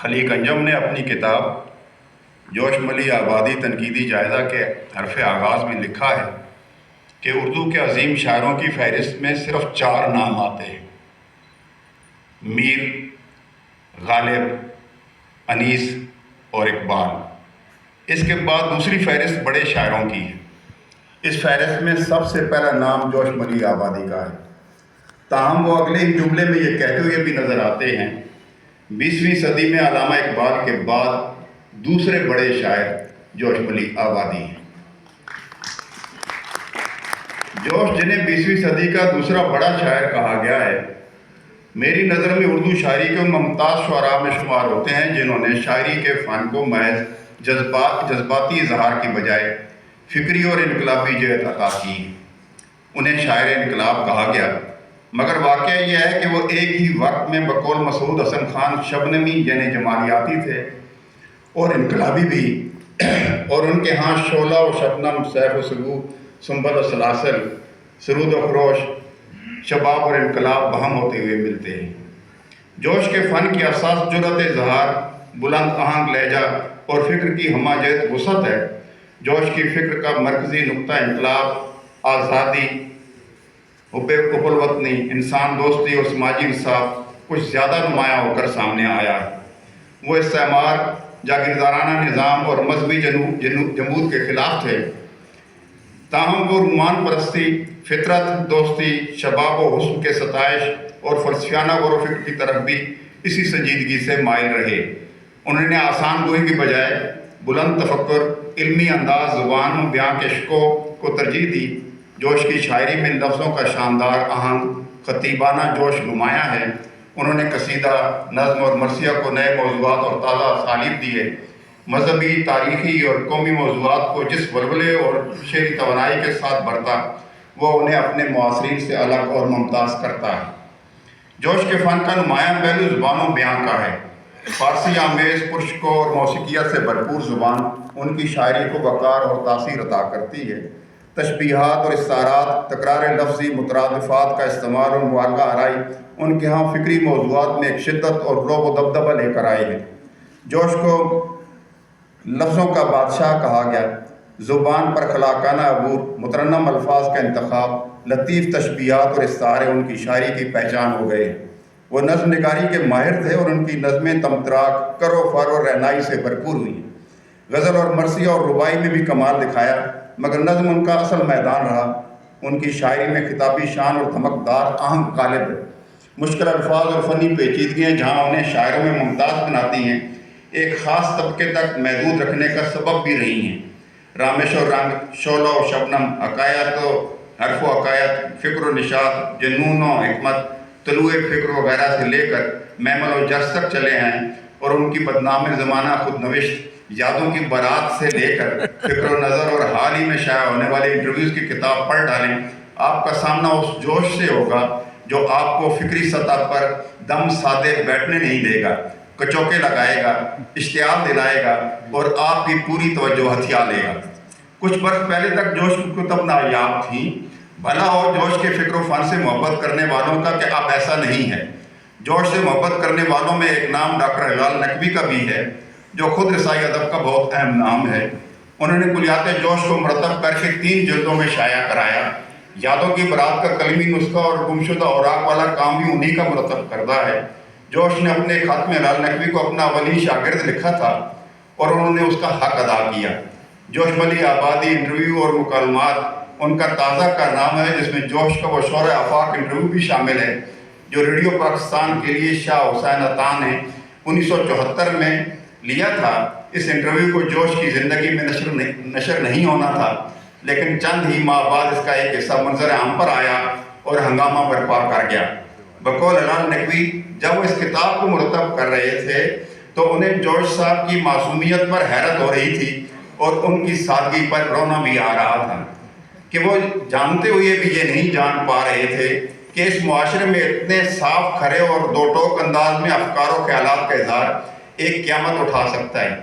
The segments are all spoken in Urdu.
خلیق انجم نے اپنی کتاب جوش ملی آبادی تنقیدی جائزہ کے حرف آغاز میں لکھا ہے کہ اردو کے عظیم شاعروں کی فہرست میں صرف 4 نام آتے ہیں: میر، غالب، انیس اور اقبال۔ اس کے بعد دوسری فہرست بڑے شاعروں کی ہے۔ اس فہرست میں سب سے پہلا نام جوش ملی آبادی کا ہے، تاہم وہ اگلے ہی جملے میں یہ کہتے ہوئے بھی نظر آتے ہیں: 20ویں صدی میں علامہ اقبال کے بعد دوسرے بڑے شاعر جوش ملی آبادی ہیں۔ جوش، جنہیں 20ویں صدی کا دوسرا بڑا شاعر کہا گیا ہے، میری نظر میں اردو شاعری کے ان ممتاز شعراء میں شمار ہوتے ہیں جنہوں نے شاعری کے فن کو محض جذباتی اظہار کی بجائے فکری اور انقلابی جہت عطا کی۔ انہیں شاعر انقلاب کہا گیا، مگر واقعہ یہ ہے کہ وہ ایک ہی وقت میں بقول مسعود حسن خان شبنمی یعنی جمالیاتی تھے اور انقلابی بھی، اور ان کے ہاں شعلہ و شبنم، سیف و سرو، سنبل و سلاسل، سرود و خروش، شباب اور انقلاب بہم ہوتے ہوئے ملتے ہیں۔ جوش کے فن کی اساس جرأت اظہار، بلند آہنگ لہجہ اور فکر کی ہمہ جہت وسعت ہے۔ جوش کی فکر کا مرکزی نقطہ انقلاب، آزادی، حب الوطنی، انسان دوستی اور سماجی انصاف کچھ زیادہ نمایاں ہو کر سامنے آیا ہے۔ وہ استعمار، جاگیردارانہ نظام اور مذہبی جمود کے خلاف تھے، تاہم وہ رومان پرستی، فطرت دوستی، شباب و حسن کے ستائش اور فلسفیانہ غور و فکر کی طرف بھی اسی سنجیدگی سے مائل رہے۔ انہوں نے آسان گوئی کی بجائے بلند تفکر، علمی انداز، زبان و بیان کے شکوہ کو ترجیح دی۔ جوش کی شاعری میں لفظوں کا شاندار آہنگ، خطیبانہ جوش نمایاں ہے۔ انہوں نے قصیدہ، نظم اور مرثیہ کو نئے موضوعات اور تازہ اسالیب دیے۔ مذہبی، تاریخی اور قومی موضوعات کو جس ولولے اور شعری توانائی کے ساتھ بھرتا، وہ انہیں اپنے معاصرین سے الگ اور ممتاز کرتا ہے۔ جوش کے فن کا نمایاں پہلو زبان و بیان کا ہے۔ فارسی آمیز پرشکو اور موسیقیت سے بھرپور زبان ان کی شاعری کو وقار اور تاثیر عطا کرتی ہے۔ تشبیہات اور استعارات، تکرار لفظی، مترادفات کا استعمال اور مبالغہ آرائی ان کے ہاں فکری موضوعات میں ایک شدت اور رعب و دبدبہ لے کر آئے ہیں۔ جوش کو لفظوں کا بادشاہ کہا گیا۔ زبان پر خلاقانہ عبور، مترنم الفاظ کا انتخاب، لطیف تشبیہات اور استعارے ان کی شاعری کی پہچان ہو گئے ہیں۔ وہ نظم نگاری کے ماہر تھے اور ان کی نظمیں تمتراک، کر و فر اور رعنائی سے بھرپور ہوئی ہیں۔ غزل اور مرثیہ اور رباعی میں بھی کمال دکھایا، مگر نظم ان کا اصل میدان رہا۔ ان کی شاعری میں خطابی شان اور دھمکدار آہنگ غالب ہے۔ مشکل الفاظ اور فنی پیچیدگیاں جہاں انہیں شاعروں میں ممتاز بناتی ہیں، ایک خاص طبقے تک محدود رکھنے کا سبب بھی رہی ہیں۔ رامش و رنگ، شعلہ و شبنم، عقائد و حرف و عقائد، فکر و نشاط، جنون و حکمت، طلوع فکر وغیرہ سے لے کر میمل و جرس تک چلے ہیں، اور ان کی بدنام زمانہ خود نوشت یادوں کی بارات سے لے کر فکر و نظر اور حال ہی میں شائع ہونے والے انٹرویوز کی کتاب پڑھ ڈالیں، آپ کا سامنا اس جوش سے ہوگا جو آپ کو فکری سطح پر دم سادے بیٹھنے نہیں دے گا، کچوکے لگائے گا، اشتعال دلائے گا اور آپ کی پوری توجہ ہتھیا لے گا۔ کچھ برس پہلے تک جوش کی کتب نایاب تھیں، بھلا اور جوش کے فکر و فن سے محبت کرنے والوں کا کہ اب ایسا نہیں ہے۔ جوش سے محبت کرنے والوں میں ایک نام ڈاکٹر ہلال نقوی کا بھی ہے، جو خود رسائی ادب کا بہت اہم نام ہے۔ انہوں نے کلیات جوش کو مرتب کر کے 3 جلدوں میں شائع کرایا۔ یادوں کی برات کا قلمی نسخہ اور گمشدہ اوراق والا کام بھی انہی کا مرتب کردہ ہے۔ جوش نے اپنے خط میں ہلال نقوی کو اپنا اولین شاگرد لکھا تھا اور انہوں نے اس کا حق ادا کیا۔ جوش ملی آبادی انٹرویو اور مکالمات ان کا تازہ کارنامہ ہے، جس میں جوش کا وہ شورۂ آفاق انٹرویو بھی شامل ہے جو ریڈیو پاکستان کے لیے شاہ حسین عطا نے 1974 میں لیا تھا۔ اس انٹرویو کو جوش کی زندگی میں نشر نہیں ہونا تھا، لیکن چند ہی ماہ بعد اس کا ایک حصہ منظر عام پر آیا اور ہنگامہ برپا کر گیا۔ بقول ہلال نقوی، جب وہ اس کتاب کو مرتب کر رہے تھے تو انہیں جوش صاحب کی معصومیت پر حیرت ہو رہی تھی اور ان کی سادگی پر رونا بھی آ رہا تھا کہ وہ جانتے ہوئے بھی یہ نہیں جان پا رہے تھے کہ اس معاشرے میں اتنے صاف کھرے اور دو ٹوک انداز میں افکار و خیالات کا اظہار ایک قیامت اٹھا سکتا ہے۔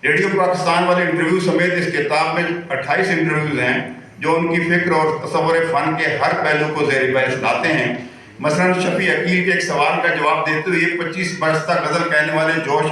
ریڈیو پاکستان والے انٹرویو سمیت اس کتاب میں 28 انٹرویوز ہیں جو ان کی فکر اور تصور فن کے ہر پہلو کو زیر بحث لاتے ہیں۔ مثلاً شفیع عقیل کے ایک سوال کا جواب دیتے ہوئے 25 برس تک غزل کہنے والے جوش